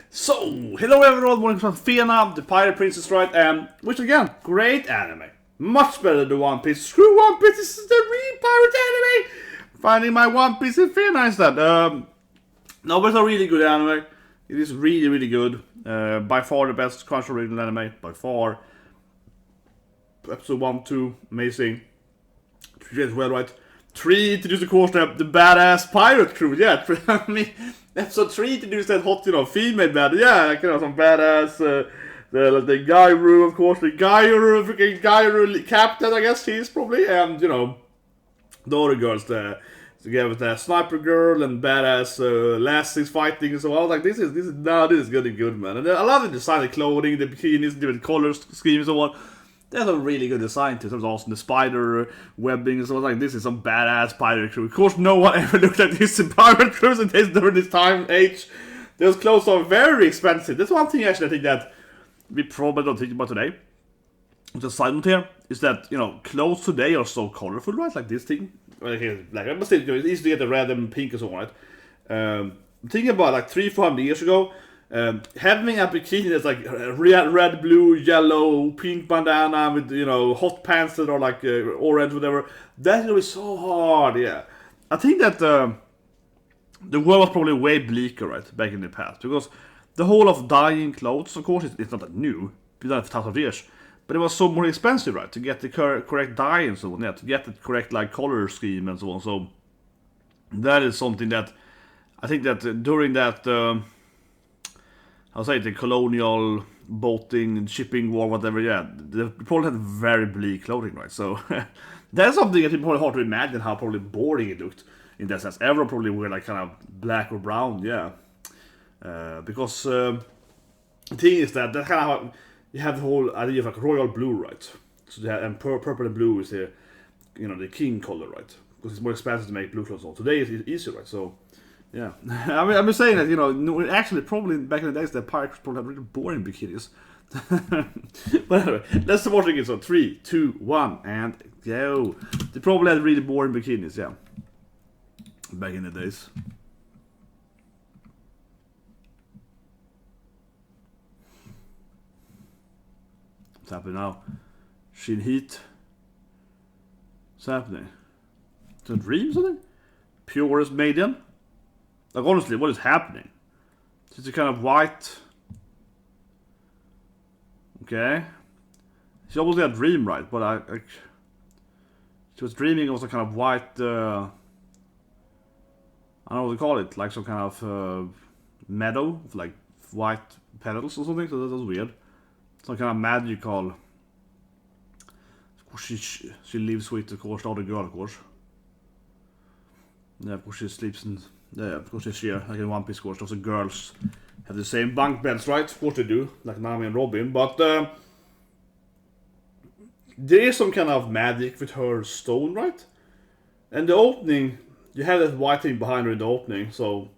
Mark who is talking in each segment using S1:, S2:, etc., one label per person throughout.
S1: So, hello everyone, welcome from Fena, the Pirate Princess, right? Which again, great anime. Much better than One Piece. Screw One Piece, this is the real pirate anime! Finding my One Piece in Fena instead. No, but it's a really good anime. It is really, really good. By far the best Crunchyroll original anime. By far. Episode 1, 2, amazing. 3 as well, right? 3 introduced, of course, the badass pirate crew. Yeah, I mean, episode 3 introduced that hot, female badass. Yeah, like, some badass. The Gairu, of course, the freaking Gairu captain, I guess he is probably. And, the other girls there. Together with the sniper girl and badass Lassie's fighting and so on. I was like, this is getting good, man. And I love the design, the clothing, the bikinis, different colors, schemes and so on. There's a really good design to it. It was awesome. The spider webbing and so on. Like, this is some badass pirate crew. Of course, no one ever looked at this in pirate crews during this time age. Those clothes are very expensive. That's one thing actually I think that we probably don't think about today. The side note here is that, clothes today are so colorful, right? Like this thing. Like, I must say, it's easy to get the red and pink and so on, right? Thinking about like 300-400 years ago, having a bikini that's like red, blue, yellow, pink bandana with, hot pants that are like orange, whatever, that's gonna be so hard, yeah. I think that the world was probably way bleaker, right, back in the past, because the whole of dyeing clothes, of course, it's not that new, it's been done for thousands of years, but it was so more expensive, right, to get the correct dye and so on, yeah, to get the correct, like, color scheme and so on, so that is something that, I think that during that, I'll say the colonial boating and shipping war, whatever, yeah, they probably had very bleak clothing, right? So that's something that it's probably hard to imagine how probably boring it looked in that sense. Everyone probably were like kind of black or brown, yeah. Because the thing is that kind of how you have the whole idea of like royal blue, right? So and purple and blue is the the king color, right? Because it's more expensive to make blue clothes. So today it's easier, right? So. Yeah, I mean, I'm just saying that, actually, probably back in the days, the pirates probably had really boring bikinis. But anyway, let's watch it. So 3, 2, 1, and go. They probably had really boring bikinis, yeah. Back in the days. What's happening now? Shin Heat. What's happening? Is it a dream or something? Purest maiden? Like, honestly, what is happening? It's a kind of white... Okay. She obviously had a dream, right? But she was dreaming of some kind of white... I don't know what to call it. Like some kind of meadow with like white petals or something. So that was weird. Some kind of magical... Of course, she lives with, of course, the other girl, of course. Yeah, of course, she sleeps in... Yeah, of course, this year, like in One Piece, of course, those girls have the same bunk beds, right? Of course they do, like Nami and Robin, but there is some kind of magic with her stone, right? And the opening, you have that white thing behind her in the opening, so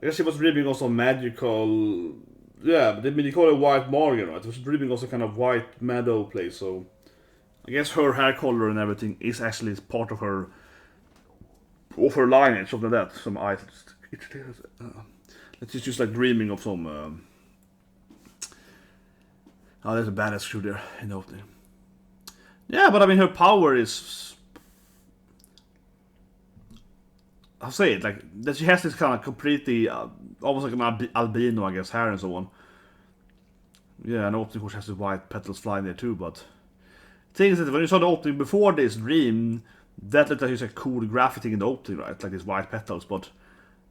S1: I guess she was dreaming of some magical, yeah, but they call it white Morgan, right? She was dreaming of some kind of white meadow place, so I guess her hair color and everything is actually part of her lineage, something like that. Some eyes. Let's just like dreaming of some. Oh, there's a badass crew there in the opening. Yeah, but I mean, her power is. I'll say it like that. She has this kind of completely, almost like an albino, I guess, hair and so on. Yeah, and the opening, of course, has the white petals flying there too. But the thing is that when you saw the opening before this dream. That looked like it's a cool graffiti in the opening, right? Like these white petals, but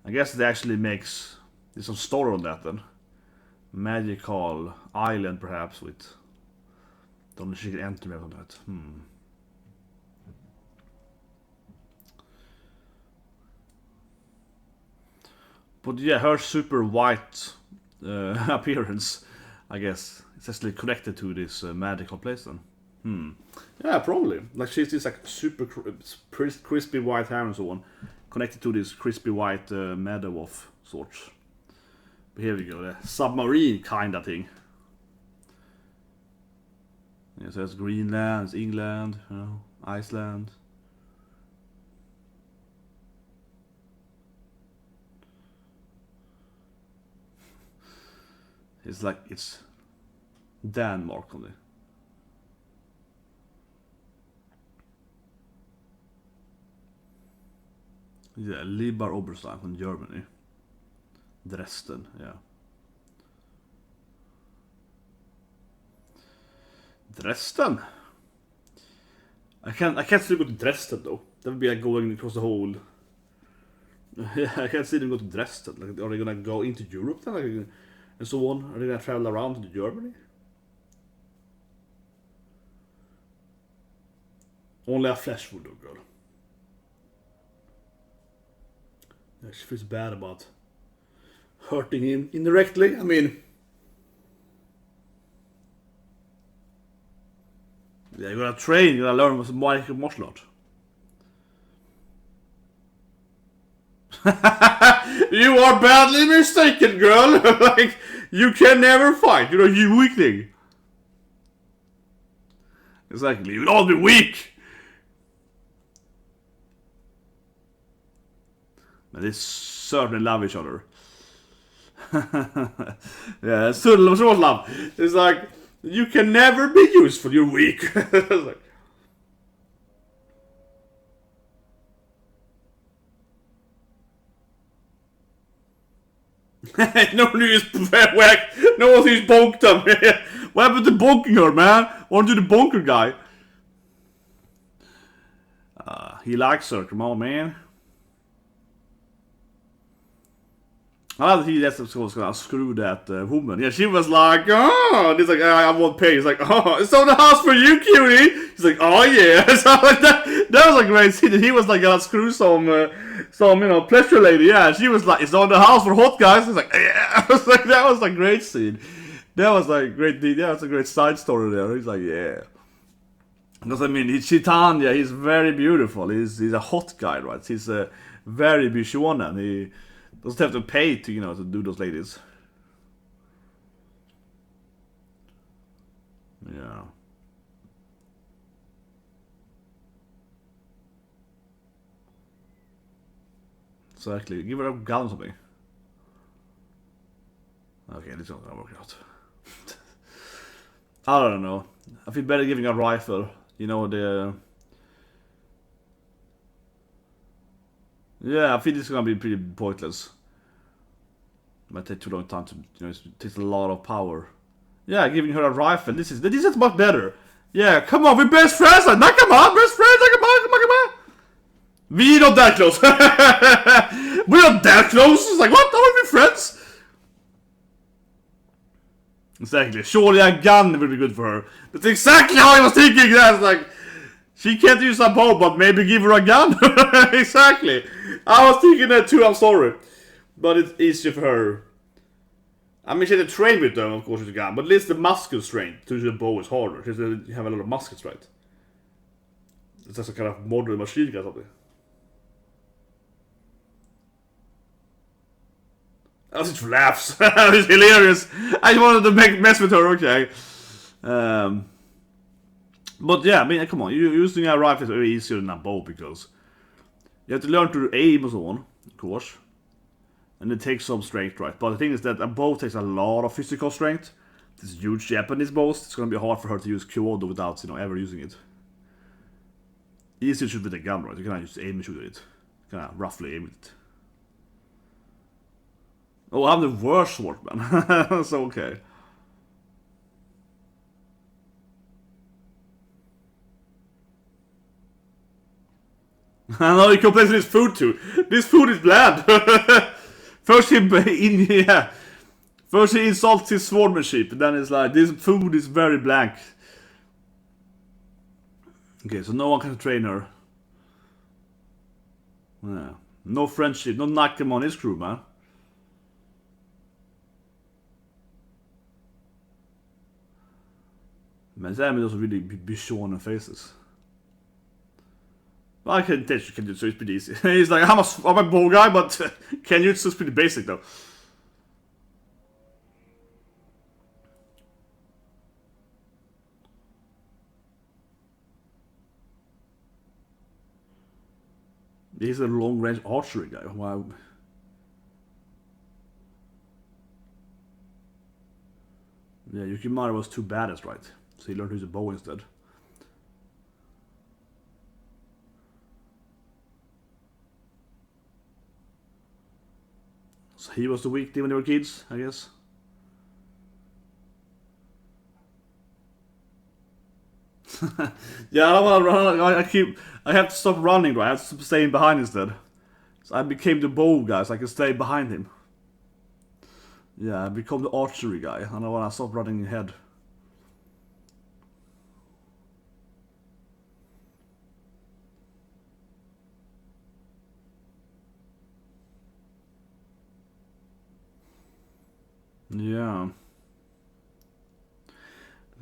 S1: I guess it actually makes there's some story on that then. Magical island, perhaps, with don't know if she can enter me on that. But yeah, her super white appearance, I guess, it's actually connected to this magical place then. Yeah, probably. Like she's this like super crispy white hair and so on, connected to this crispy white meadow of sorts. But here we go, the submarine kind of thing. Yeah, so it's Greenland, it's England, Iceland. It's like it's Denmark only. Yeah, Lieber Oberstein from Germany. Dresden, yeah. Dresden. I can't see them go to Dresden though. That would be like going across the whole. Yeah, I can't see them go to Dresden. Like, are they gonna go into Europe then, like, and so on? Are they gonna travel around to Germany? Only a flesh wound, girl. Yeah, she feels bad about hurting him indirectly. I mean, yeah, you're gonna train, you're gonna learn some martial art. You are badly mistaken, girl. Like, you can never fight. You're a weakling. Exactly. You'll all be weak. But they certainly love each other. Yeah, so love. It's like, you can never be useful. You're weak. It's like, no one is whack. No one sees bonked them. What happened to bonking her, man? Want to do the bonker guy? He likes her. Come on, man. I don't think that's what's gonna screw that woman. Yeah, she was like, oh, and he's like, I won't pay. He's like, oh, it's on the house for you, cutie. He's like, oh yeah. So like that was a great scene. He was like, gonna screw some pleasure lady. Yeah, she was like, it's on the house for hot guys. He's like, yeah. I was like, that was a great scene. That was like great. Yeah, that's a great side story there. He's like, yeah. Because I mean, Chitanya, he's very beautiful. He's a hot guy, right? He's a very bishonen. He doesn't have to pay to, to do those ladies. Yeah. Exactly. Give her a gun or something. Okay, this is not gonna work out. I don't know. I feel better giving a rifle. Yeah, I feel this is gonna be pretty pointless. It might take too long time to, it takes a lot of power. Yeah, giving her a rifle. This is much better. Yeah, come on, we're best friends. Like, nah, come on, best friends. Like, come on. We're not that close. We're not that close. It's like, what? Are we friends? Exactly. Surely a gun would be good for her. That's exactly how I was thinking. That's like, she can't use a bow, but maybe give her a gun. Exactly. I was thinking that too. I'm sorry, but it's easier for her. I mean, she had to train with them, of course, with a gun, but at least the muscle strength to use a bow is harder. She has to have a lot of muscle strength. It's just a kind of modern machine gun or something. Oh, it laughs. It's hilarious. I wanted to mess with her, okay. But yeah, I mean, come on. Using a rifle is very easier than a bow because you have to learn to aim and so on, of course. And it takes some strength, right? But the thing is that a bow takes a lot of physical strength. This huge Japanese bows, it's gonna be hard for her to use Kyoto without, ever using it. Easier to shoot with a gun, right? You can just aim and shoot it. You can roughly aim it. Oh, I'm the worst swordsman. So okay. I know he complains with his food too. This food is bland. First he insults his swordsmanship, and then it's like, this food is very blank. Okay, so no one can train her. Yeah. No friendship, no Nakim on his crew, man. Men Sammy doesn't really be showing on faces. Well, I can teach you can do so, it's pretty easy. He's like, I'm a bow guy, but can you? It's pretty basic though. He's a long range archery guy. Wow. Yeah, Yukimaru was too badass, right? So he learned to use a bow instead. So he was the weak team when they were kids, I guess. Yeah, I don't want to run. I have to stop running, right? I have to stop staying behind instead. So I became the bow guy, so I can stay behind him. Yeah, I become the archery guy, and I want to stop running ahead. Yeah.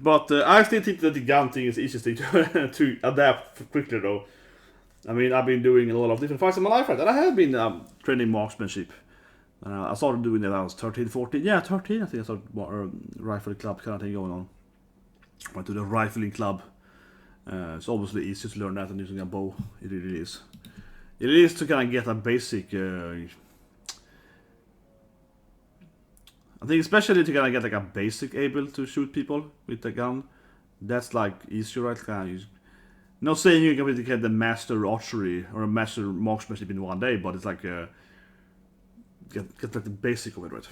S1: But I still think that the gun thing is the easiest thing to adapt quickly, though. I mean, I've been doing a lot of different fights in my life, right? And I have been training marksmanship. I started doing it when I was 13, 14. Yeah, 13, I think I started rifle club kind of thing going on. Went to the rifling club. It's obviously easier to learn that than using a bow. It really is. It is to kind of get a basic... I think especially to kind of get like a basic able to shoot people with the gun. That's like easier, right? Kind of not saying you can get the master archery or a master marksmanship in one day, but it's like get like the basic of it, right?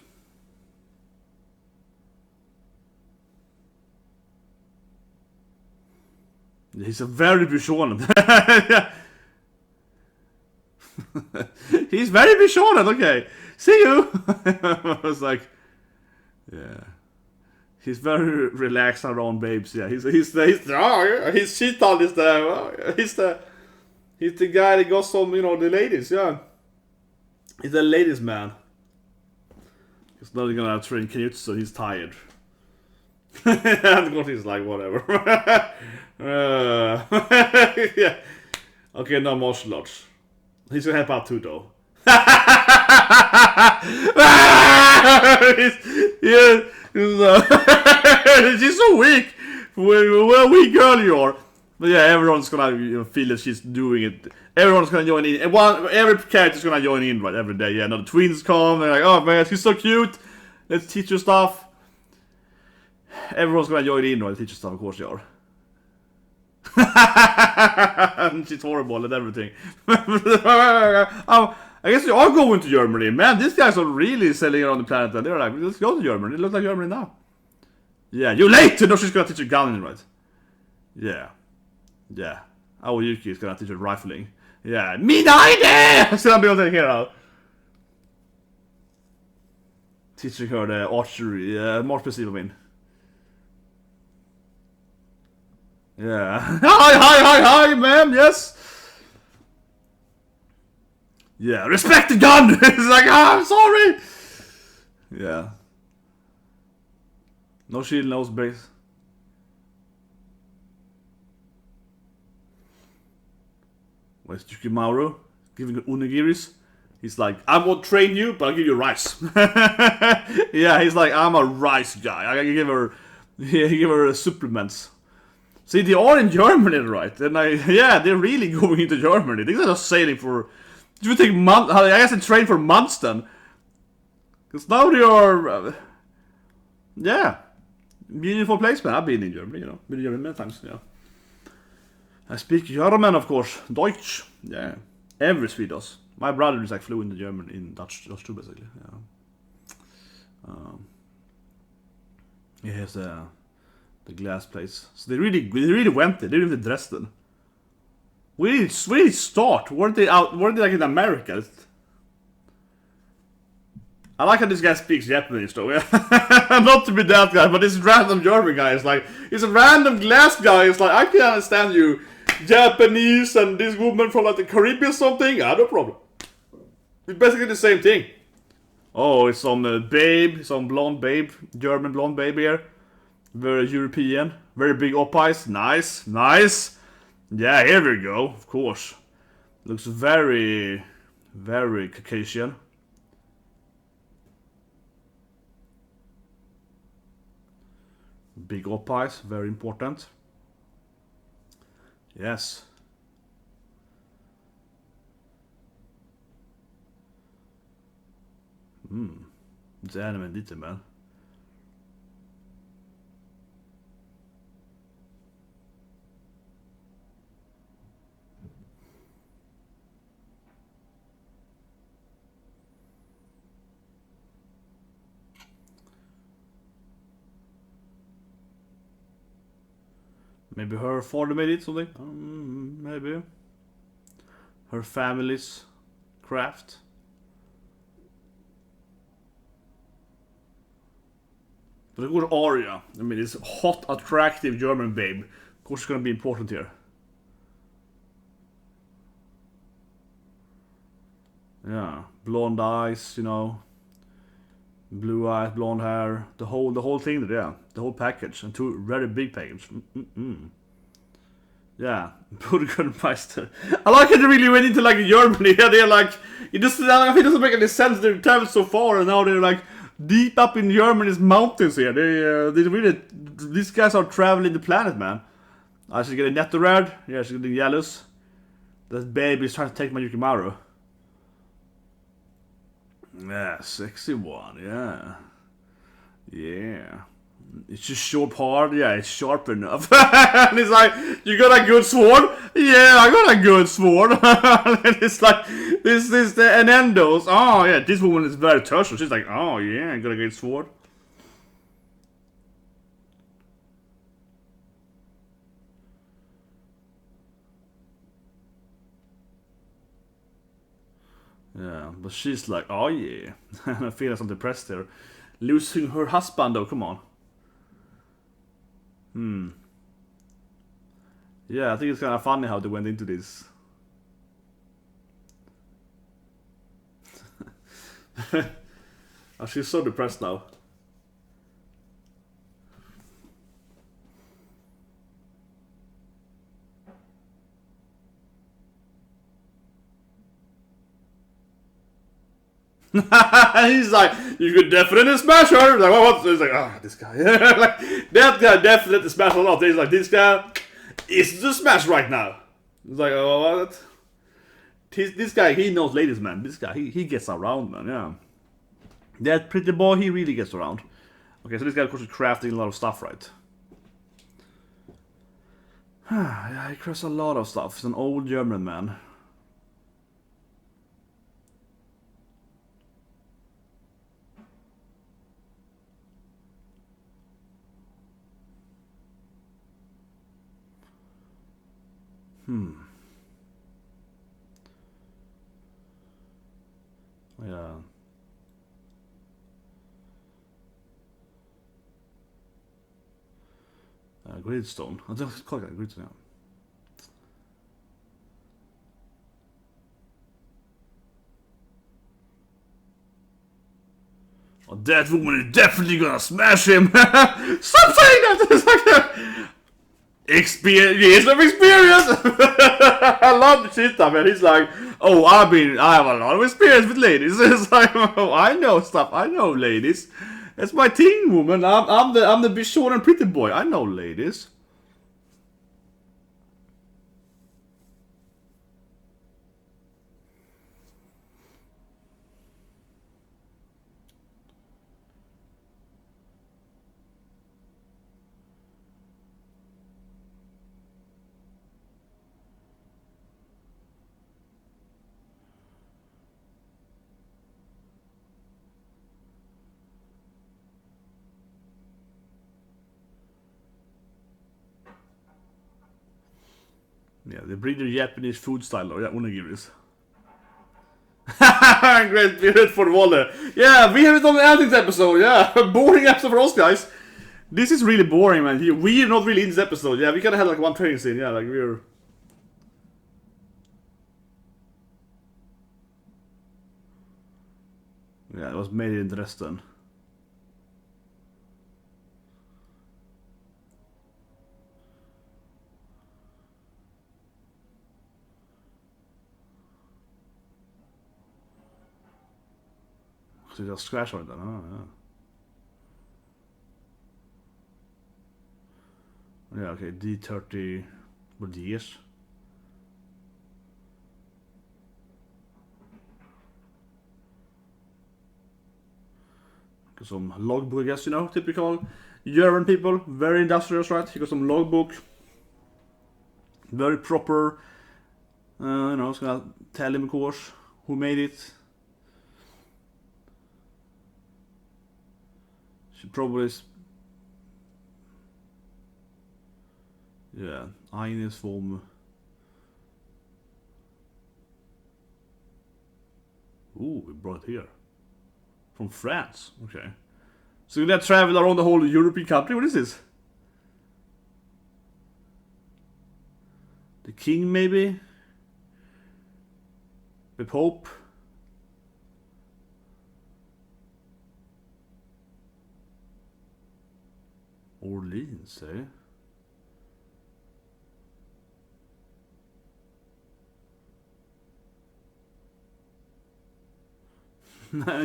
S1: He's a very Bishonen. He's very Bishonen, okay. See you! I was like, yeah. He's very relaxed around babes, yeah. He's Cheetal is he's the guy that got some, the ladies, yeah. He's a ladies man. He's not gonna train Knut, so he's tired. And he's like, whatever. Yeah. Okay, no martial arts. He's gonna help out too, though. She's so weak. What a weak girl you are. But yeah, everyone's gonna feel that she's doing it. Everyone's gonna join in. Every character's gonna join in, right, every day. Yeah, the twins come. They're like, oh man, she's so cute. Let's teach her stuff. Everyone's gonna join in, right? Teach her stuff, of course they are. And she's horrible and everything. I guess you are going to Germany. Man, these guys are really sailing around the planet. And they're like, let's go to Germany. It looks like Germany now. Yeah, you're late! No, she's gonna teach you gunning, right? Yeah. Yeah. Aoyuki is gonna teach her rifling. Yeah. Minaide! So I'm building here now. Teaching her the archery. More specific, I mean. Yeah. Hi, ma'am, yes! Yeah, respect the gun! It's like, I'm sorry! Yeah. No shield, no base. Where's Yukimaru? Giving her onigiris. He's like, I won't train you, but I'll give you rice. Yeah, he's like, I'm a rice guy. I can give her supplements. See, they are in Germany, right? And they're really going into Germany. They're not sailing for... Do you think months? I guess they train for months then. Because now they are... yeah. Beautiful place, man. I've been in Germany, Been in Germany many times, yeah. I speak German, of course. Deutsch. Yeah. Every Swede does. My brother is like fluent in German, in Dutch too, basically. Yeah. He has the glass place. So they really went there. They lived in Dresden. We did start. Weren't they like in America? I like how this guy speaks Japanese though. Not to be that guy, but this random German guy is like, he's a random glass guy. It's like, I can understand you Japanese and this woman from like the Caribbean or something. No problem. It's basically the same thing. Oh, it's some babe, some blonde babe, German blonde babe here. Very European, very big up eyes. Nice. Yeah, here we go, of course. Looks very, very Caucasian. Big up eyes, very important. Yes. It's anime detail, man. Maybe her father made it, something? Maybe. Her family's craft. But of course Arya, I mean, this hot, attractive German babe. Of course it's gonna be important here. Yeah, blonde eyes, you know. Blue eyes, blonde hair, the whole thing there, yeah. The whole package, and two very big package. Yeah, Burgermeister. I like how they really went into like Germany. Yeah, they're like, I think it doesn't make any sense. They've traveled so far, and now they're like deep up in Germany's mountains here. They really, these guys are traveling the planet, man. I should get a netto red. Yeah, she's getting jealous. That baby's trying to take my Yukimaru. Yeah, sexy one. Yeah, yeah. It's just short hard, yeah, it's sharp enough. And it's like, you got a good sword? Yeah, I got a good sword. And it's like, this is the Enendos. Oh, yeah, this woman is very touched. She's like, oh, yeah, I got a good sword. Yeah, but she's like, oh, yeah. I feel like I'm depressed here. Losing her husband, though, come on. Yeah, I think it's kind of funny how they went into this. Oh, she's so depressed now. He's like, you could definitely smash her. Like, what? He's like, ah, this guy. Like, that guy definitely smashed a lot. He's like, this guy is the smash right now. He's like, oh, what? This guy, he knows ladies, man. This guy, he gets around, man. Yeah. That pretty boy, he really gets around. Okay, so this guy, of course, is crafting a lot of stuff, right? Yeah, he crafts a lot of stuff. He's an old German man. Yeah. Gridstone. I don't call it gridstone. Yeah. Oh, that woman is definitely gonna smash him. Stop saying that. It's like years of experience. I love the shit stuff, man. He's like, oh, I have a lot of experience with ladies. It's like, oh, I know stuff. I know ladies. That's my thing, woman. I'm the big short and pretty boy. I know ladies. Yeah, they bring the Japanese food style or onigiris. Great period for Waller. Yeah, we haven't done anything this episode. Yeah, boring episode for us, guys. This is really boring, man. We're not really in this episode. Yeah, we could have had like one training scene. Yeah, like we're. Yeah, it was made in Dresden. So just scratch on it then. Oh, yeah. Yeah, okay, D30 for DS. Got some logbook, I guess, you know, typical German people, very industrious, right? You got some logbook, very proper, you know, it's gonna tell him, of course, who made it. She probably Yeah, Ines form. Ooh, we brought it here. From France, okay. So you gonna travel around the whole European country? What is this? The king, maybe? The pope? Orleans, eh?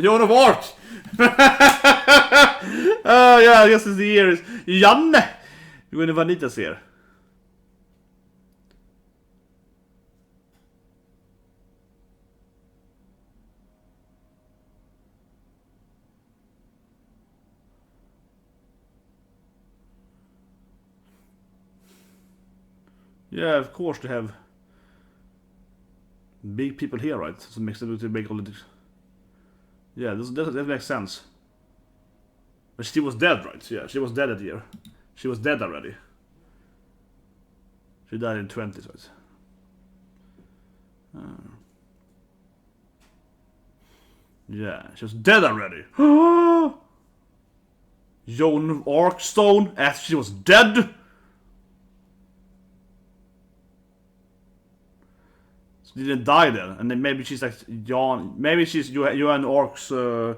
S1: Joan of Arc! Oh yeah, I guess it's the year is Janne! Joan of Vanitas here. Yeah, of course they have big people here, right? So it makes them to make all the... Yeah, that makes sense. But she was dead, right? Yeah, she was dead that year. She was dead already. She died in 20s, right? Yeah, she was dead already. Joan of Arc stone, as she was dead. She didn't die then, and then maybe she's like Jan. Maybe she's Joan of Arc's. You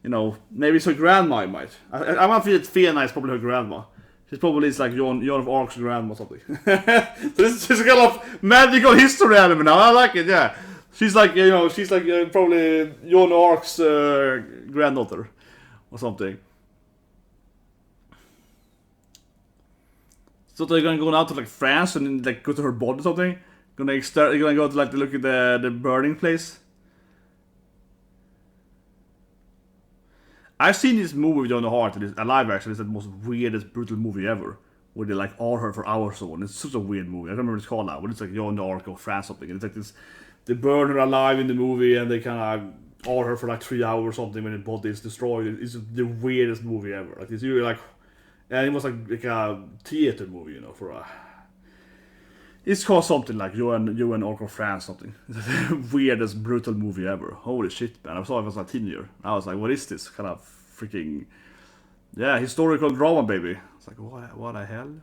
S1: know, maybe it's her grandma. I might. I might feel that Fena is probably her grandma. She's probably like Joan of Arc's grandma or something. So this is a kind of magical history anime now. I like it. Yeah, she's like she's like probably Joan of Arc's granddaughter or something. So they're gonna go out to like France and like go to her body or something. Gonna go to like look at the burning place. I've seen this movie with Joan of Arc, and it's alive actually. It's the most weirdest, brutal movie ever. Where they like all her for hours or so. And it's such a weird movie. I don't remember what it's called now, but it's like Joan of Arc or France something. And it's like this, they burn her alive in the movie, and they kind of all her for like 3 hours or something when the body is destroyed. It's the weirdest movie ever. Like it's really like, and it was like a theater movie, you know, for a. It's called something like Joan of Arc or France something. It's the weirdest, brutal movie ever. Holy shit, man. I saw it was like a teenager. I was like, what is this? Kind of freaking... Yeah, historical drama, baby. It's like, what the hell?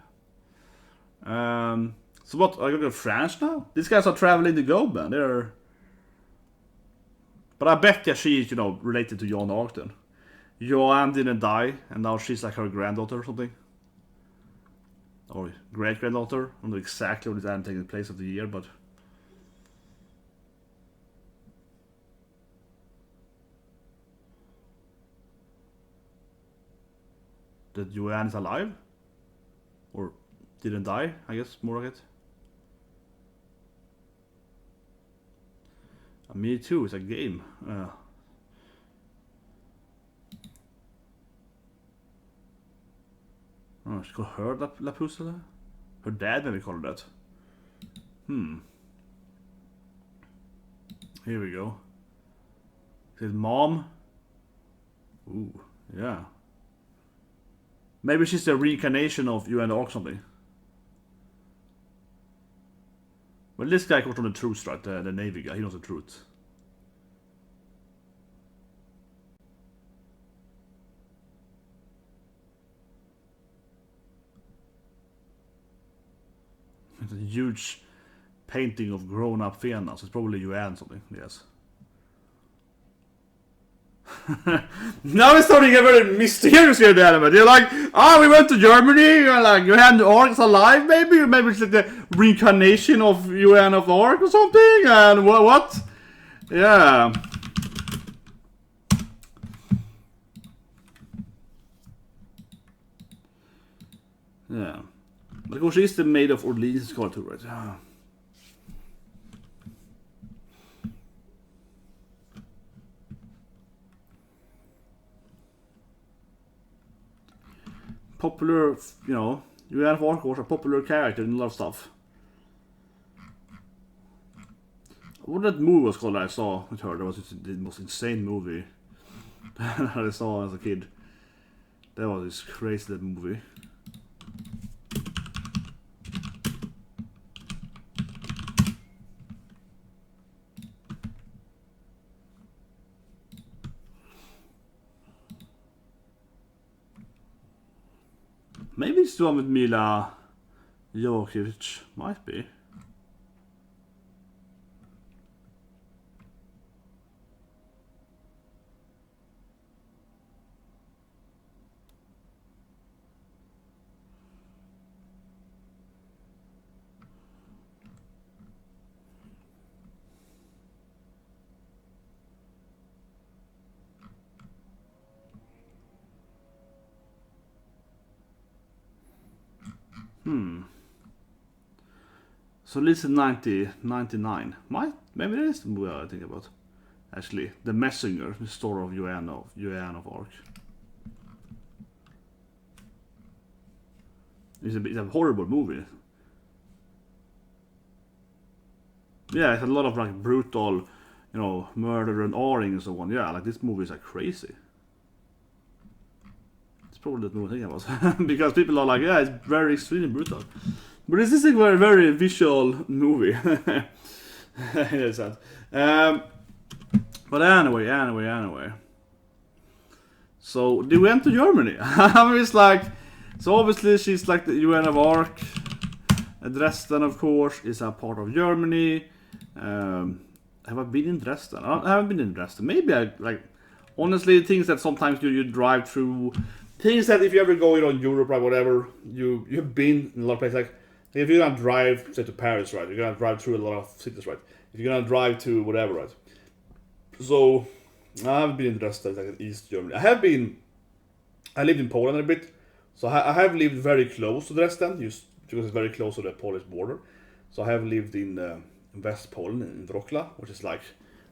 S1: So what, are you going to France now? These guys are traveling the globe, man. They're... But I bet that she's, related to Joan of Arc then. Joan didn't die, and now she's like her granddaughter or something. Or great-granddaughter. I don't know exactly what is I'm taking place of the year, but... That Joanne is alive? Or didn't die, I guess, more like it. Me too, it's a game. Oh, she called her La Pusilla? Her dad maybe called her that. Here we go. His mom. Ooh, yeah. Maybe she's the reincarnation of Joan of Arc something. Well, this guy comes from the truth, right? The Navy guy, he knows the truth. It's a huge painting of grown-up Fena, so it's probably Joanne something, yes. Now it's starting to get very mysterious here in the anime. They're like, we went to Germany, and like, Joan of Arc is alive, maybe? Or maybe it's like the reincarnation of Joan of Arc or something? And what? Yeah. Yeah. But of course, she's the maid of Orleans called too, right? Yeah. Popular, Joan of Arc was a popular character in a lot of stuff. What that movie was called that I saw with her? That was the most insane movie that I saw as a kid. That was this crazy movie. Maybe it's the one with Mila Jovovich. Might be. So this is 99. Maybe it is the movie I think about. Actually, The Messenger, the story of Joan of Arc. It's a horrible movie. Yeah, it's a lot of like brutal, you know, murder and aring and so on. Yeah, like this movie is like crazy. It's probably the movie I think about because people are like, yeah, it's very extremely brutal. But this is a very, very visual movie. Yes, but anyway. So they went to Germany. I mean, it's like, so obviously she's like the Joan of Arc. Dresden, of course, is a part of Germany. Have I been in Dresden? I haven't been in Dresden. Maybe I like. Honestly, things that sometimes you drive through. Things that if you ever go in Europe or whatever, you've been in a lot of places. Like if you're gonna drive, say to Paris, right? You're gonna drive through a lot of cities, right? If you're gonna drive to whatever, right? So I haven't been in Dresden, like in East Germany. I lived in Poland a bit, so I have lived very close to Dresden, just because it's very close to the Polish border. So I have lived in West Poland, in Wrocław, which is like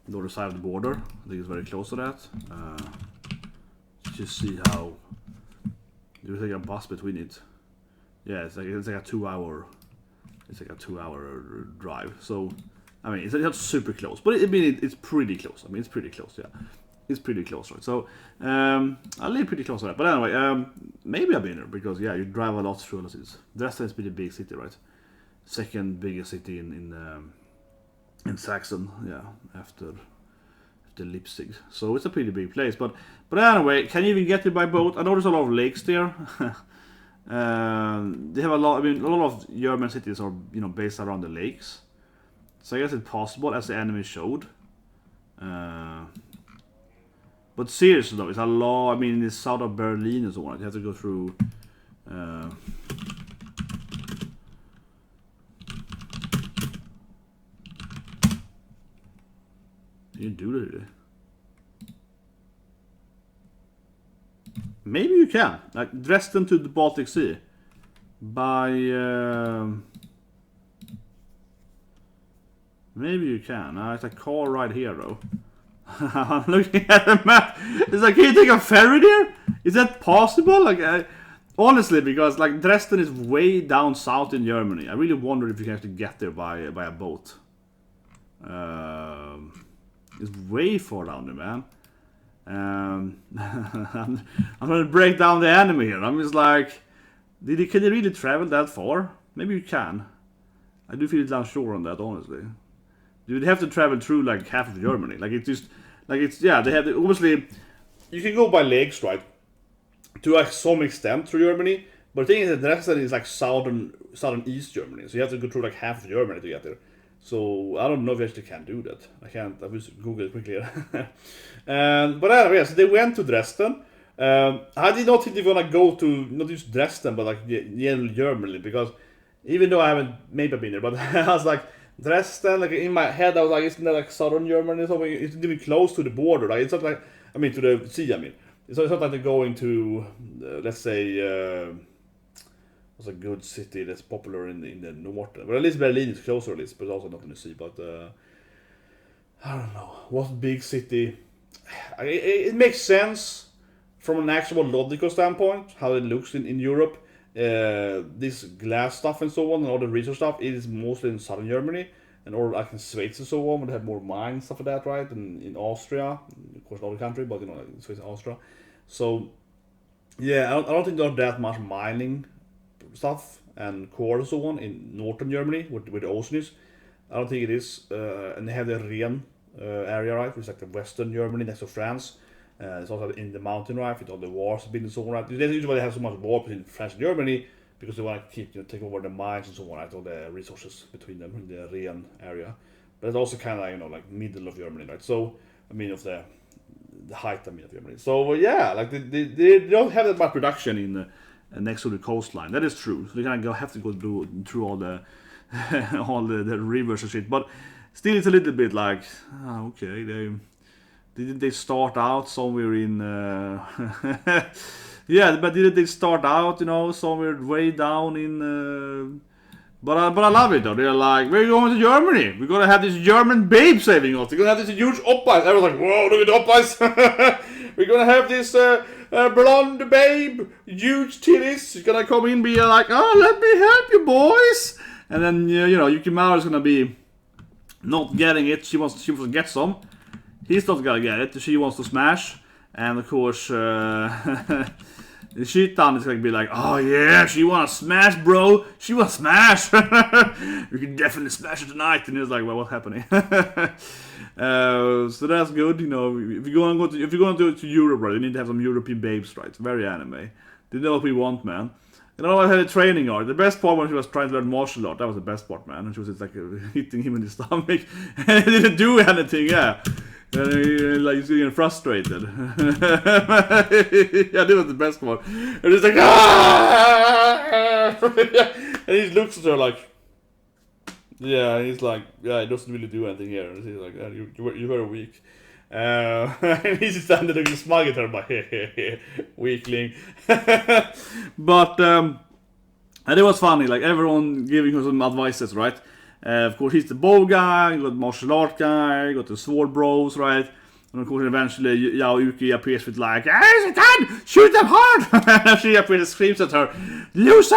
S1: the other side of the border. I think it's very close to that. Just see how you take a bus between it. Yeah, it's like a 2 hour. It's like a 2 hour drive. So I mean, it's not super close, but it's pretty close. I mean, it's pretty close. Yeah, it's pretty close, right? So I live pretty close to that. But anyway, maybe I've been there because yeah, you drive a lot through the cities. Dresden is a pretty big city, right? Second biggest city in Saxon, yeah, after Leipzig. So it's a pretty big place. But anyway, can you even get it by boat? I know there's a lot of lakes there. They have a lot. I mean, a lot of German cities are based around the lakes. So I guess it's possible, as the anime showed. But seriously though, it's a lot. I mean, it's south of Berlin and so on. You have to go through. You do it. Maybe you can. Like Dresden to the Baltic Sea. By maybe you can. It's a car right here though. I'm looking at the map. It's like, can you take a ferry there? Is that possible? Like, honestly, because like Dresden is way down south in Germany. I really wonder if you can actually get there by a boat. It's way far down there, man. I'm gonna break down the anime here. I'm just like, can you really travel that far? Maybe you can. I do feel it's unsure on that, honestly. You'd have to travel through like half of Germany. Like it's just, like it's yeah. They have obviously, you can go by lakes, right? To like some extent through Germany, but the thing is that Dresden is like southern East Germany, so you have to go through like half of Germany to get there. So I don't know if you actually can do that. I can't. I will Google it quickly. But anyway, yeah, so they went to Dresden. I did not think they were gonna go to not just Dresden, but like general Germany, because even though I haven't maybe been there, but I was like Dresden. Like in my head, I was like, isn't that like southern Germany or something? It's even close to the border, right? It's not like to the sea. I mean, it's not like they're going to let's say. Was a good city that's popular in the north. But at least Berlin is closer at least, but also not in the sea. But I don't know. What big city? It makes sense from an actual logical standpoint, how it looks in Europe. This glass stuff and so on, and all the research stuff, it is mostly in southern Germany, and or like in Sweden and so on, where they have more mines and stuff like that, right? And in Austria, of course, not a country, but like Sweden and Austria. So yeah, I don't think there's that much mining stuff and core and so on in northern Germany where the ocean is. I don't think it is. And they have the Rhine area, right, which is like the western Germany next to France. It's also in the mountain, right? With all the wars been and so on, right? They usually have so much war between France and Germany because they want to keep, take over the mines and so on, right? All the resources between them in the Rhine area. But it's also kind of, like middle of Germany, right? So, I mean, of the height, of Germany. So, yeah, like they don't have that much production in next to the coastline. That is true. So they kind of have to go through all the all the rivers and shit. But still, it's a little bit like, okay, didn't they start out somewhere in yeah, but didn't they start out, somewhere way down in but I love it though. They're like, we're going to Germany. We're gonna have this German babe saving us. We're gonna have this huge oppice. Everyone's like, whoa, look at the oppice. We're gonna have this blonde babe, huge titties. She's gonna come in and be like, oh, let me help you boys. And then Yuki Maru's gonna be not getting it. She wants to get some. He's not gonna get it. She wants to smash. And of course, Shitan is gonna be like, oh yeah, she wanna smash, bro. She wanna smash. You can definitely smash her tonight. And he's like, well, what's happening? So that's good. If you're going to Europe, right, you need to have some European babes, right? Very anime. They know what we want, man. I had a training art. The best part when she was trying to learn martial art, that was the best part, man. And she was just like hitting him in the stomach, and he didn't do anything. Yeah. And he's getting frustrated. Yeah, that was the best part. And he's like, ah! And he looks at her like, yeah, and he's like, yeah, he doesn't really do anything here. And he's like, yeah, you're very weak. And he's just standing there and smug at her, like, weakling. But, and it was funny, like everyone giving her some advices, right? Of course, he's the bow guy, you got the martial art guy, you got the sword bros, right? And of course, eventually, Yuki appears with like, hey, Satan, shoot them hard! And she appears and screams at her, loser!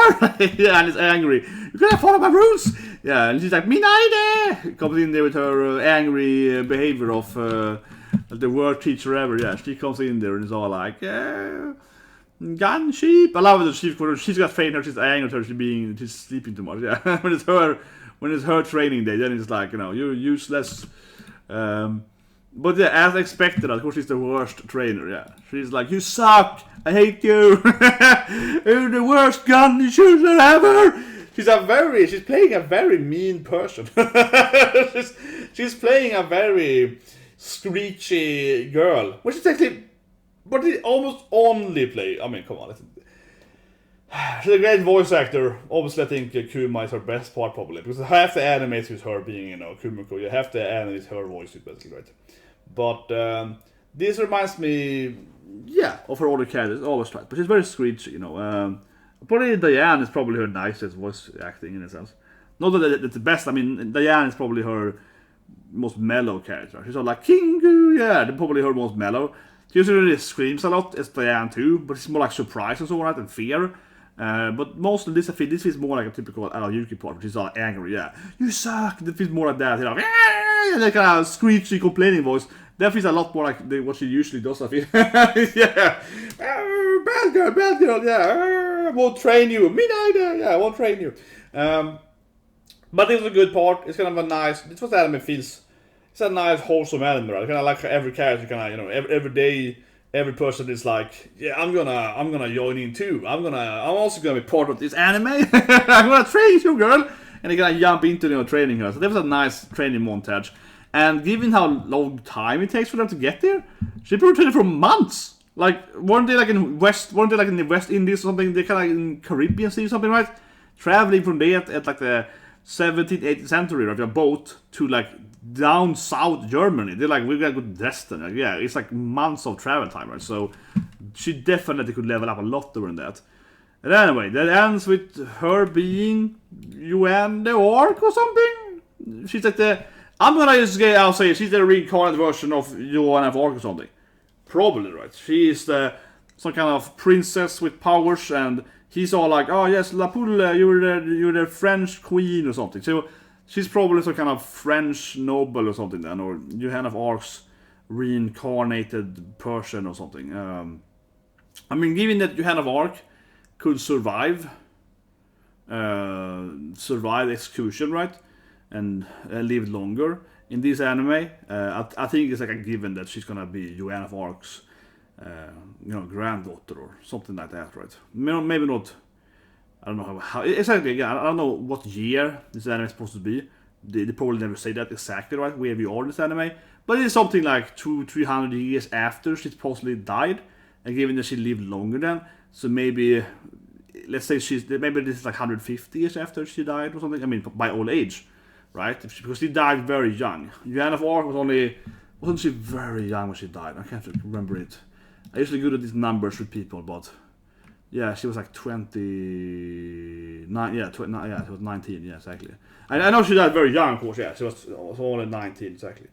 S1: Yeah, and is angry. You gotta follow my rules! Yeah, and she's like, Minaide! Comes in there with her angry behavior of the worst teacher ever. Yeah, she comes in there and is all like, gun sheep. I love it. She's got faint her, she's angry at her, she's sleeping too much. Yeah, when it's her training day, then it's like, you're useless. But yeah, as expected, of course, she's the worst trainer. Yeah, she's like, you suck. I hate you. You're the worst gun shooter ever. She's playing a very mean person. she's playing a very screechy girl, which is actually, but they almost only play. I mean, come on. She's a great voice actor. Obviously, I think Kuma is her best part, probably, because half the anime is her being, Kumiko. You have to animate her voice, basically, right? But this reminds me, yeah, of her older characters. Always tried, but she's very screechy, Probably Diane is probably her nicest voice acting in a sense. Not that it's the best. I mean, Diane is probably her most mellow character. She's all like Kingu, yeah, they're probably her most mellow. She usually screams a lot, as Diane too, but it's more like surprise and so on, and fear. But most of this is more like a typical Yuki part, which is all angry, yeah. You suck! That feels more like that, and that kind of screechy, complaining voice. That feels a lot more like what she usually does, I feel. Yeah. Bad girl, yeah. I won't train you. Me neither, yeah, I won't train you. But this was a good part. It's kind of a nice, this was the anime feels. It's a nice, wholesome anime, right? Kind of like every character, every day, every person is like, yeah, I'm gonna join in too. I'm also gonna be part of this anime. I'm gonna train you, girl. And they're gonna jump into training her. So that was a nice training montage. And given how long time it takes for them to get there, she probably trained for months. Like, weren't they like in the West Indies or something? They're kind of in Caribbean Sea or something, right? Traveling from there at like the 17th, 18th century, right? A boat to like down south Germany. They're like, we're gonna go to Dresden. Like, yeah, it's like months of travel time, right? So she definitely could level up a lot during that. And anyway, that ends with her being Joan of Arc or something. She's like I'll say she's the reincarnated version of Joan of Arc or something. Probably, right? She is some kind of princess with powers, and he's all like, oh yes, La Poule, you're the French queen or something. So she's probably some kind of French noble or something then, or Joan of Arc's reincarnated person or something. I mean, given that Joan of Arc could survive execution, right? And live longer in this anime, I think it's like a given that she's gonna be Joan of Arc's granddaughter or something like that, right? Maybe not. I don't know how exactly. Again, I don't know what year this anime is supposed to be. They probably never say that exactly, right? Where we are in this anime, but it's something like 200-300 years after she supposedly died, and given that she lived longer than, so maybe let's say maybe this is like 150 years after she died or something. I mean, by old age, right? Because she died very young. Joan of Arc wasn't she very young when she died? I can't remember it. I usually good at these numbers with people, but yeah, she was like 29. Yeah, she was 19. Yeah, exactly. I know she died very young, of course. Yeah, she was only 19 exactly.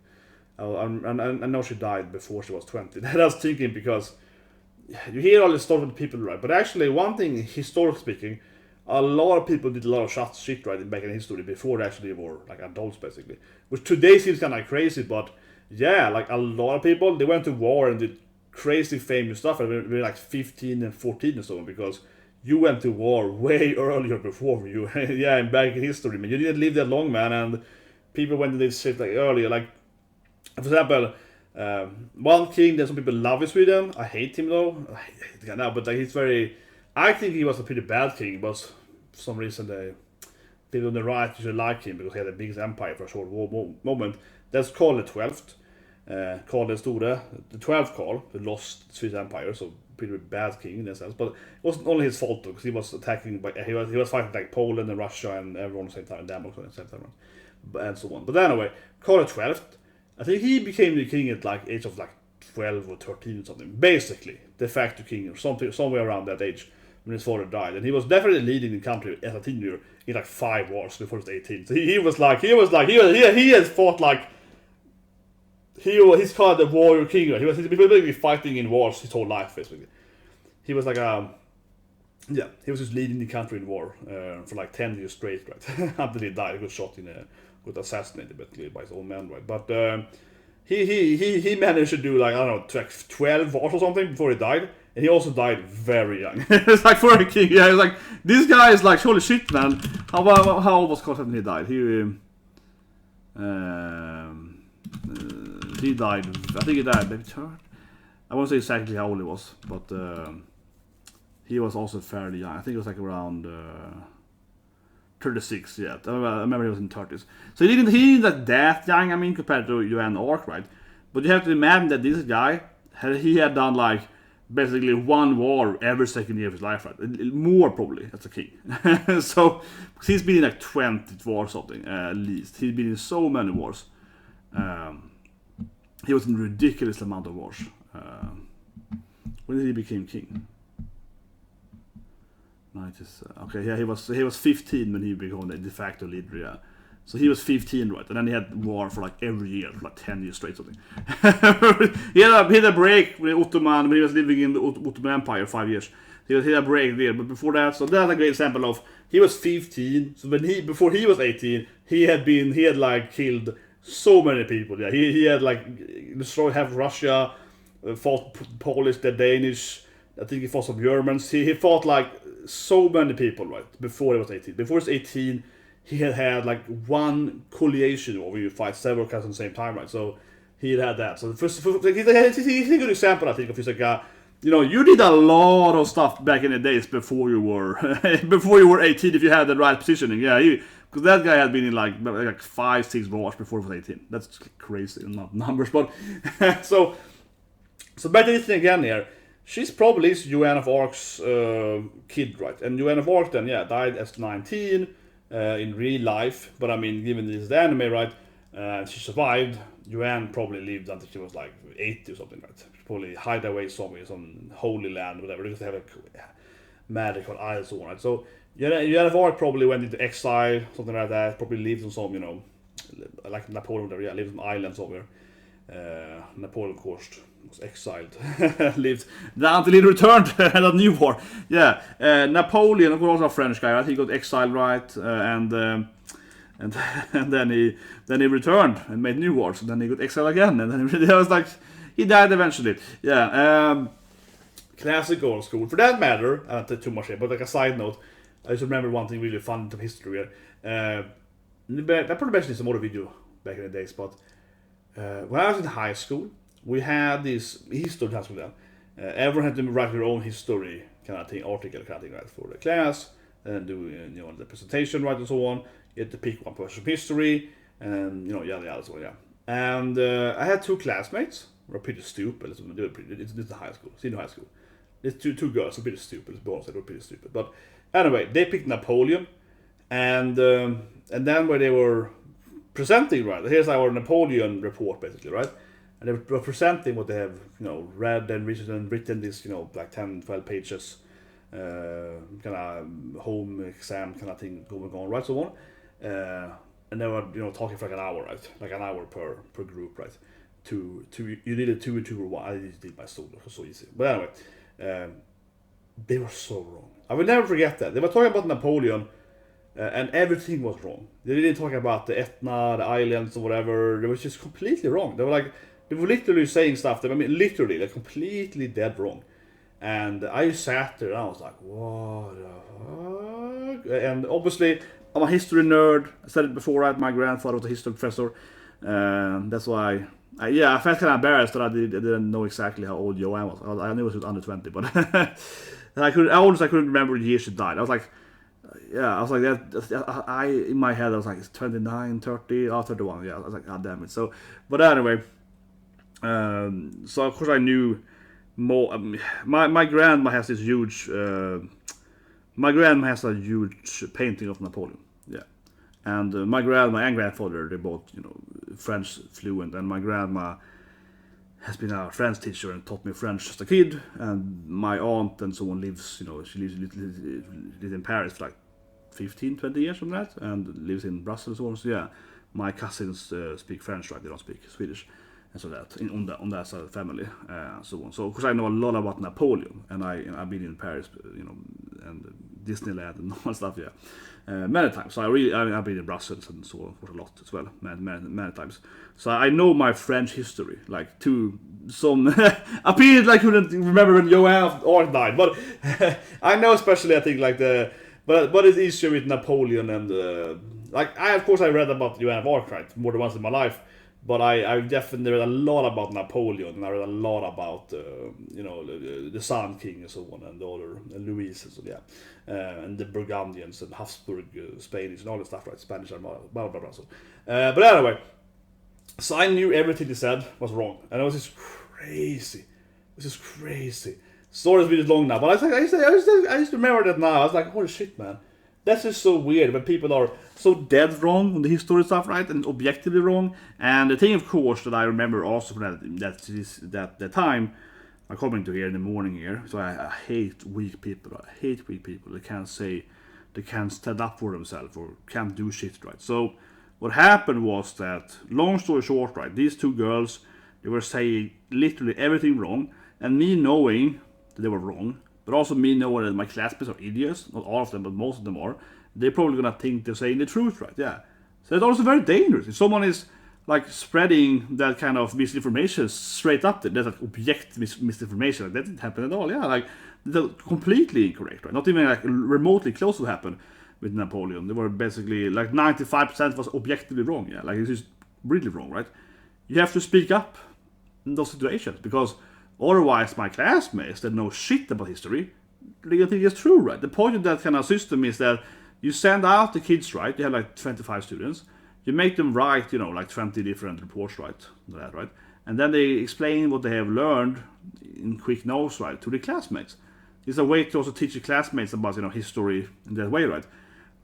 S1: I know she died before she was 20. That I was thinking because you hear all this stuff with people, right? But actually, one thing, historically speaking, a lot of people did a lot of shit right back in history before they actually were like adults, basically. Which today seems kind of crazy, but yeah, like a lot of people, they went to war and did crazy famous stuff and they were like 15 and 14 and so on, because you went to war way earlier before you. Yeah, and back in history, man. You didn't live that long, man, and people went to this shit like earlier. Like, for example, one king that some people love in Sweden. I hate him though. I hate the guy now, but like he's very. I think he was a pretty bad king, but for some reason people on the right usually like him because he had the biggest empire for a short moment. That's Karl the 12th. Karl den Store, the 12th Karl, the lost Swedish empire, so pretty bad king in that sense. But it wasn't only his fault though, because he was attacking, he was fighting like Poland and Russia and everyone at the same time, Denmark at the same time, and so on. But anyway, Karl the 12th, I think he became the king at like age of like 12 or 13 or something. Basically, de facto king or something, somewhere around that age when his father died, and he was definitely leading the country as a teenager in like 5 wars before he was 18. So he had fought like. He's called the warrior king. Right? He's been fighting in wars his whole life, basically. He was like he was just leading the country in war for like 10 years straight, right? Until he died. He got shot got assassinated basically by his own man, right? But he managed to do like I don't know 12 wars or something before he died, and he also died very young. It's like for a king, yeah. It's like this guy is like holy shit, man. How old was Karl when he died? He died. I think he died maybe 3rd. I won't say exactly how old he was, but he was also fairly young. I think it was like around 36. Yeah, I remember he was in 30s. So he didn't that young. I mean, compared to Joan of Arc, right? But you have to imagine that this guy had done like basically 1 war every second year of his life, right? More probably as a king. So he's been in like 20 wars or something at least. He's been in so many wars. He was in a ridiculous amount of wars. When did he become king? 90s. Okay, yeah, he was 15 when he became the de facto leader. Yeah, so he was 15, right? And then he had war for like every year, for like 10 years straight, something. he had a break with Ottoman when he was living in the Ottoman Empire 5 years. He had a break there, but before that, so that's a great example of he was 15. So before he was 18, he had like killed so many people. Yeah, he had like destroyed half Russia, fought Polish, the Danish. I think he fought some Germans. He fought like so many people, right? Before he was 18. Before he was 18, he had like one coalition where you fight several guys at the same time, right? So he had that. So he's a good example, I think, of he's like you did a lot of stuff back in the days before you were 18 if you had the right positioning. Yeah, because that guy had been in like 5-6 wars before he was 18. That's crazy, not numbers, but so back to this thing again here. She's probably Joan of Arc's kid, right? And Joan of Arc then, yeah, died as 19 in real life. But I mean, given this is the anime, right? She survived. Joan probably lived until she was like 80 or something, right? She probably hide away somewhere, some holy land, whatever. Because they have a magical isle, so on, right? So Joan of Arc probably went into exile, something like that. Probably lived on some, like Napoleon, whatever. Yeah, lived on an island somewhere. Napoleon, of course, was exiled, lived until he returned at a new war. Yeah, Napoleon, of course, also a French guy, right? He got exiled, right? And then he returned and made new wars. And then he got exiled again, and then he was like he died eventually. Yeah, classic old school. For that matter, I don't take too much here, but like a side note, I just remember one thing really fun to history here. I probably mentioned some other video back in the days, but when I was in high school, we had this history class with them, Everyone had to write their own history kind of thing, article kind of thing, right, for the class, and do the presentation, right, and so on. You had to pick one person from history, and yada so yeah. And I had 2 classmates who were pretty stupid. It's high school, senior high school. There's two girls who were pretty stupid. They were pretty stupid. But anyway, they picked Napoleon, and then when they were presenting, right, here's our Napoleon report basically, right, and they were presenting what they have, read and written this, like 10-12 pages, kind of home exam kind of thing going on, right, so on, and they were talking for like an hour, right, like an hour per group, right. You did it 2 and 2 or 1. I did my solo, it was so easy. But anyway, they were so wrong. I will never forget that. They were talking about Napoleon, and everything was wrong. They didn't talk about the Etna, the islands, or whatever. They was just completely wrong. They were literally saying stuff that, literally, like, completely dead wrong. And I sat there and I was like, what the fuck? And obviously, I'm a history nerd. I said it before, right? My grandfather was a history professor. That's why, I felt kind of embarrassed that I didn't know exactly how old Joan was. I knew she was under 20, but I couldn't remember the year she died. I was like, that. In my head, I was like, it's 29, 30, 31. Yeah, I was like, god damn it. So, but anyway, so of course I knew more. My grandma has this huge. My grandma has a huge painting of Napoleon. Yeah, and my grandma and grandfather, they both French fluent, and my grandma has been a French teacher and taught me French as a kid, and my aunt and so on lives, she lives in Paris for like 15, 20 years from that, and lives in Brussels and so on. So yeah, my cousins speak French, right? They don't speak Swedish, and so that on that side of the family, so on. So of course I know a lot about Napoleon, and I've been in Paris, and Disneyland and all that stuff, yeah, many times. So I've been in Brussels and so on for a lot as well, many times. So I know my French history, like to some. I feel like I couldn't remember when Joan of Arc died, but I know especially I think like but it's easier with Napoleon and like of course I read about Joan of Arc, right, more than once in my life. But I definitely read a lot about Napoleon, and I read a lot about the Sun King and so on, and the other and Louis and so and the Burgundians and Habsburg, Spanish and all that stuff, right? Spanish and blah blah blah. So, but anyway, so I knew everything they said was wrong, and it was just crazy. This is crazy. Story's been long now, but I used to remember that now. I was like, holy shit, man. That's just so weird when people are so dead wrong on the history stuff, right, and objectively wrong. And the thing, of course, that I remember also from that time, I'm coming to here in the morning here. So I hate weak people. I hate weak people. They can't stand up for themselves or can't do shit, right. So what happened was that, long story short, right, these 2 girls, they were saying literally everything wrong, and me knowing that they were wrong. But also me knowing that my classmates are idiots, not all of them, but most of them are, they're probably gonna think they're saying the truth, right? Yeah. So it's also very dangerous. If someone is like spreading that kind of misinformation straight up there, that's like objective misinformation, like that didn't happen at all, yeah. Like, that's completely incorrect, right? Not even like remotely close to happen with Napoleon. They were basically like 95% was objectively wrong, yeah. Like, it's just really wrong, right? You have to speak up in those situations, because otherwise, my classmates that know shit about history, they don't think it's true, right? The point of that kind of system is that you send out the kids, right? You have like 25 students. You make them write, like 20 different reports, right? And then they explain what they have learned in quick notes, right, to the classmates. It's a way to also teach the classmates about, history in that way, right?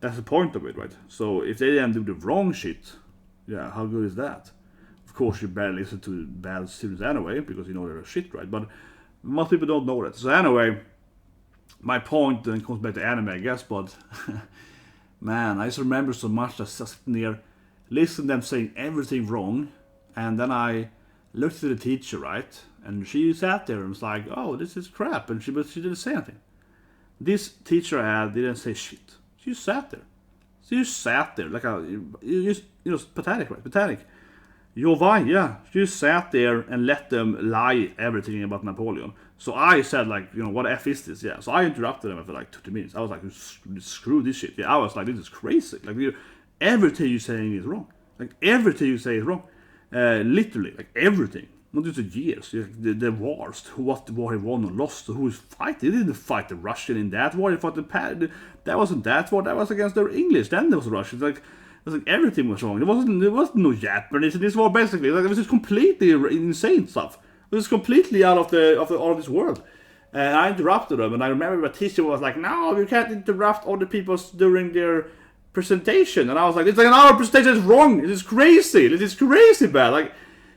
S1: That's the point of it, right? So if they then do the wrong shit, yeah, how good is that? Of course, you barely listen to bad students anyway, because they're shit, right? But most people don't know that. So anyway, my point then comes back to anime, I guess, but man, I just remember so much that sitting there, listening to them saying everything wrong, and then I looked at the teacher, right? And she sat there and was like, oh, this is crap, but she didn't say anything. This teacher didn't say shit. She just sat there. Like pathetic, right? Pathetic. Jovan, yeah, she just sat there and let them lie everything about Napoleon. So I said, like, what the F is this? Yeah, so I interrupted them for like 20 minutes. I was like, screw this shit. Yeah, I was like, this is crazy. Like, everything you're saying is wrong. Like, everything you say is wrong. Literally, like, everything. not just the years, the wars, what war he won or lost, who was fighting. He didn't fight the Russian in that war. He fought that wasn't that war. That was against the English. Then there was Russians. It was like everything was wrong. There wasn't no Japanese in this war. Basically, it was just completely insane stuff. It was completely out of this world. And I interrupted them, and I remember my teacher was like, "No, you can't interrupt other people during their presentation." And I was like, "It's like an hour presentation is wrong. It is crazy. It is crazy bad." Like,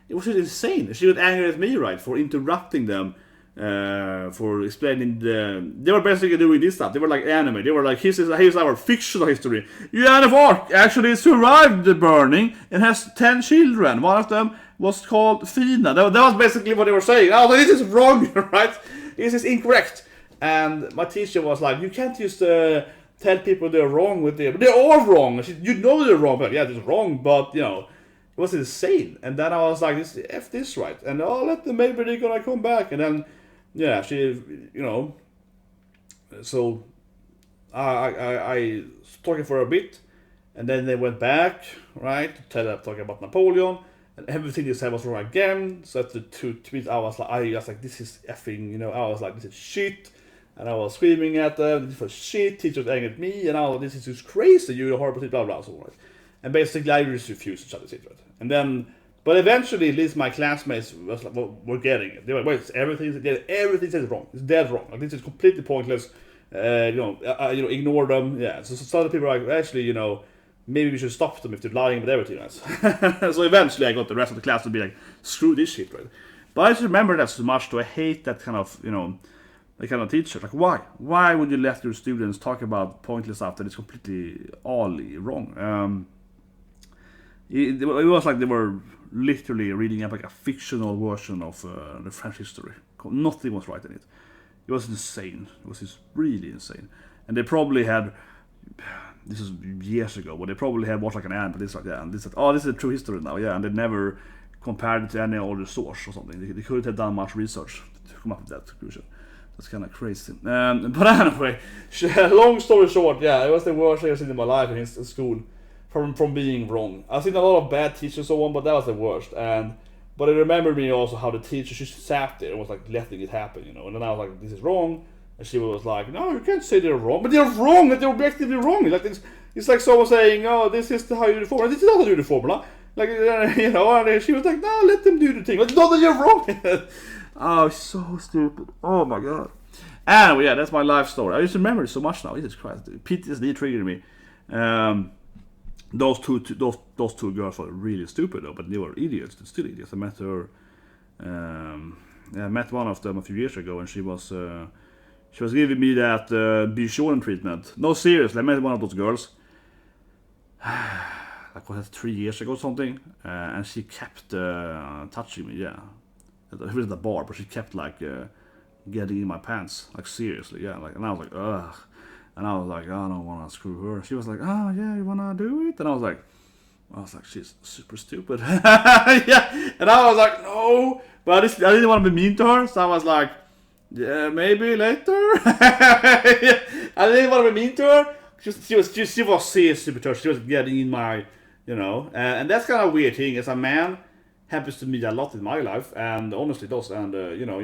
S1: it was just insane. She was angry at me, right, for interrupting them, for explaining they were basically doing this stuff. They were like anime. They were like, here's our fictional history. Joan of Arc actually survived the burning and has 10 children. One of them was called Fena. That was basically what they were saying. I was like, this is wrong, right? This is incorrect. And my teacher was like, you can't just tell people they're wrong with it. But they're all wrong. You know they're wrong. But yeah, it's wrong, but, you know, it was insane. And then I was like, F this, right? And let them, maybe they're gonna come back. And then, yeah, she, you know, so I was talking for a bit. And then they went back, right, talking about Napoleon. And everything they said was wrong again. So after 2 tweets, I was like, this is effing, you know, I was like, this is shit. And I was screaming at them, this was shit, teachers angry at me, and I was like, this is just crazy, you're a horrible, blah, blah, so right. And basically, I just refused to shut this, right. And then, but eventually, at least my classmates were getting it. They were like, wait, everything is wrong. It's dead wrong. Like, this is completely pointless. Ignore them. Yeah. So some people are like, actually, you know, maybe we should stop them if they're lying with everything else. So eventually I got the rest of the class to be like, screw this shit, right? But I just remember that so much, so I hate that kind of, you know, the kind of teacher. Like, why? Why would you let your students talk about pointless stuff that is completely all wrong? It was like they were literally reading up like a fictional version of the French history. Nothing was right in it. It was insane. It was just really insane. And they probably had, this is years ago, but they probably had watched like an ad, but this like, yeah, and this said, oh, this is a true history now, yeah, and they never compared it to any other source or something. They couldn't have done much research to come up with that conclusion. That's kind of crazy. But anyway, long story short, yeah, it was the worst thing I've seen in my life in school. From being wrong. I've seen a lot of bad teachers and so on, but that was the worst. But it remembered me also how the teacher just sat there and was like letting it happen, you know. And then I was like, this is wrong. And she was like, no, you can't say they're wrong. But they're wrong, that they're objectively wrong. Like it's like someone saying, oh, this is how you do the formula. This is not how you do the formula. Like, you know, and she was like, no, let them do the thing. Like, no, that you're wrong. Oh, so stupid. Oh my god. Anyway, yeah, that's my life story. I just remember it so much now. Jesus Christ. PTSD triggered me. Those two girls were really stupid though, but they were idiots. They're still idiots. I met her. I met one of them a few years ago, and she was giving me that Bichon treatment. No, seriously, I met one of those girls. Like was that 3 years ago or something, and she kept touching me. Yeah, it was at the bar, but she kept like getting in my pants. Like seriously, yeah. Like, and I was like, ugh. And I was like, oh, I don't want to screw her. She was like, oh, yeah, you want to do it? And I was like, she's super stupid. Yeah. And I was like, no. But I didn't want to be mean to her. So I was like, yeah, maybe later. Yeah. I didn't want to be mean to her. She was super. She was getting in my, you know. And that's kind of a weird thing. As a man, happens to me a lot in my life, and honestly does. And you know,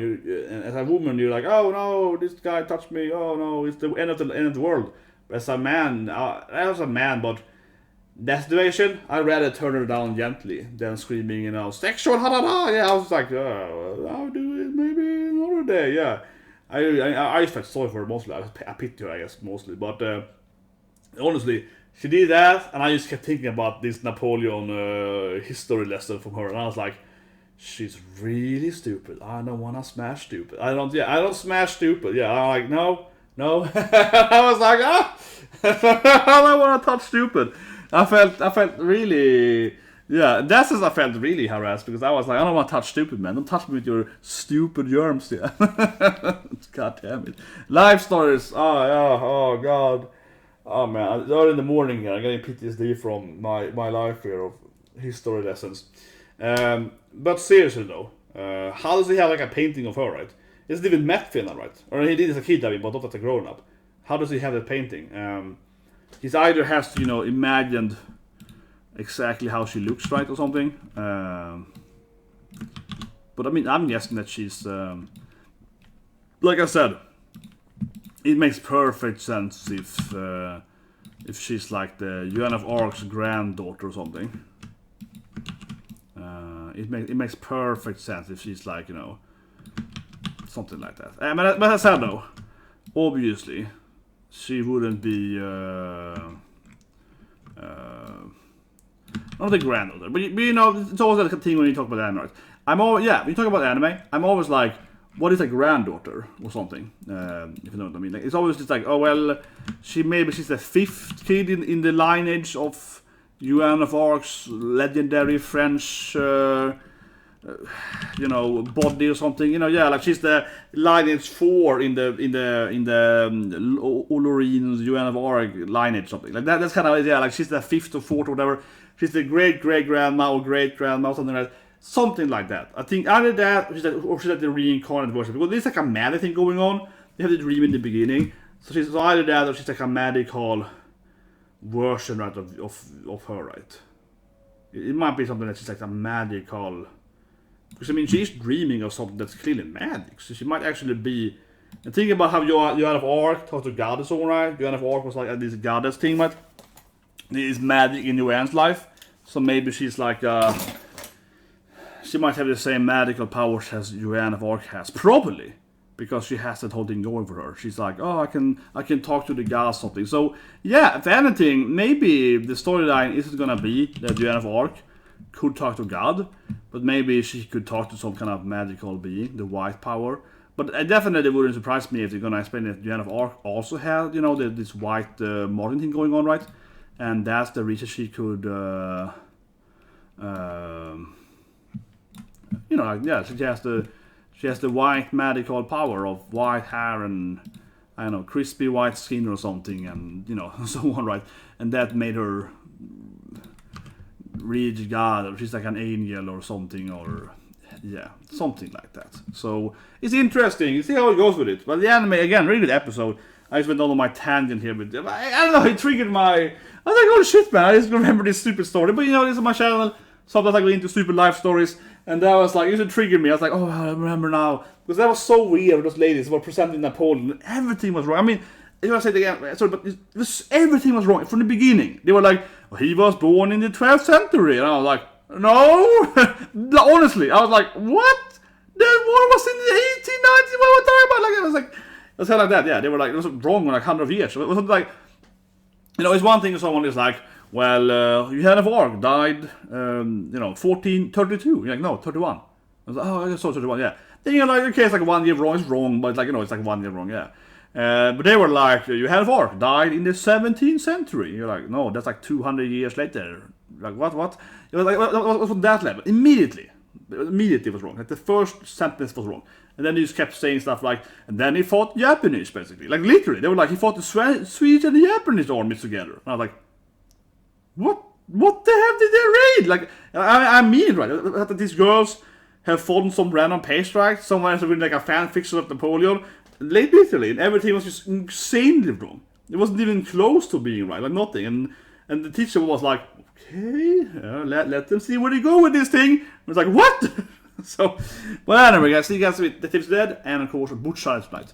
S1: as a woman, you're like, oh no, this guy touched me. Oh no, it's the end of the world. But as a man, but that situation, I'd rather turn her down gently than screaming, you know, sexual, ha ha ha. Yeah, I was like, I'll do it maybe another day. Yeah, I felt sorry for her mostly. I pity her, I guess, mostly. But honestly, she did that, and I just kept thinking about this Napoleon history lesson from her, and I was like, she's really stupid. I don't want to smash stupid. I don't smash stupid. Yeah, I'm like, no. I was like, I don't want to touch stupid. I felt really, yeah, that's as I felt really harassed, because I was like, I don't want to touch stupid, man. Don't touch me with your stupid germs, yeah. God damn it. Life stories, oh god. Oh man, early in the morning I'm getting PTSD from my life here of history lessons. But seriously though, how does he have like a painting of her, right? He hasn't even met Fena, right? Or he did as a kid, I mean, but not as a grown up. How does he have that painting? He's either has to, you know, imagined exactly how she looks, right, or something. But I mean, I'm guessing that she's, like I said, it makes perfect sense if she's like the Joan of Arc's granddaughter or something. It makes perfect sense if she's like, you know, something like that. But as I said though, obviously, she wouldn't be not the granddaughter, but you know, it's always like a thing when you talk about anime, right? When you talk about anime, I'm always like, what is a granddaughter or something? If you know what I mean. Like, it's always just like, oh well, she's the fifth kid in the lineage of Joan of Arc's legendary French, you know, body or something. You know, yeah, like she's the lineage 4 in the Olorin Joan of Arc lineage, something like that. That's kind of, yeah, like she's the 5th or 4th or whatever. She's the great-great-grandma or great-grandma or something like that. Something like that. I think either that or she's like the reincarnated version. Because there's like a magic thing going on. They have the dream in the beginning. So she's either that or she's like a magical version, right, of her, right? It might be something that she's like a magical... Because I mean, she's dreaming of something that's clearly magic. So she might actually be... And think about how Joan of Arc talked to goddess, alright? Joan of Arc was like this goddess thing, right? There is magic in Joan's life. So maybe she's like... she might have the same magical powers as Joan of Arc has. Probably. Because she has that whole thing going for her. She's like, oh, I can talk to the gods or something. So, yeah, if anything, maybe the storyline isn't gonna be that Joan of Arc could talk to God. But maybe she could talk to some kind of magical being, the white power. But it definitely wouldn't surprise me if they're gonna explain that Joan of Arc also had, you know, this white modern thing going on, right? And that's the reason she could, you know, like, yeah, she has the white magical power of white hair and, I don't know, crispy white skin or something, and, you know, so on, right? And that made her reach God, or she's like an angel or something, or, yeah, something like that. So, it's interesting. You see how it goes with it. But the anime, again, really good episode. I just went on my tangent here, but I don't know, it triggered my... I was like, oh shit, man, I just remember this stupid story. But, you know, this is my channel. Sometimes I go into stupid life stories. And that was like, it triggered me. I was like, oh, I remember now. Because that was so weird, those ladies were presenting Napoleon. Everything was wrong. I mean, if I say it again, sorry, but everything was wrong from the beginning. They were like, oh, he was born in the 12th century. And I was like, no. Honestly, I was like, what? The war was in the 1890s. What were we talking about? Like, it was kind of like that. Yeah, they were like, it was wrong in like 100 years. So it was like, you know, it's one thing if someone is like, well, Joan of Arc died, you know, 1432. You're like, no, 31. I was like, oh, I saw 31, yeah. Then you're like, okay, it's like 1 year wrong, it's wrong, but like, you know, it's like 1 year wrong, yeah. But they were like, Joan of Arc died in the 17th century. You're like, no, that's like 200 years later. Like, what? It was like, what was on that level? Immediately it was wrong. Like, the first sentence was wrong. And then he just kept saying stuff like, and then he fought Japanese, basically. Like, literally, they were like, he fought the Swedish and the Japanese armies together. And I was like, What the hell did they raid? Like, I mean, right? That these girls have fallen some random page strike. Someone has written like a fan fiction of Napoleon. Literally, and everything was just insanely wrong. It wasn't even close to being right, like nothing. And the teacher was like, okay, let them see where they go with this thing. I was like, what? So, well, anyway, guys, see you guys with the tips dead, and of course, Butch Tonight.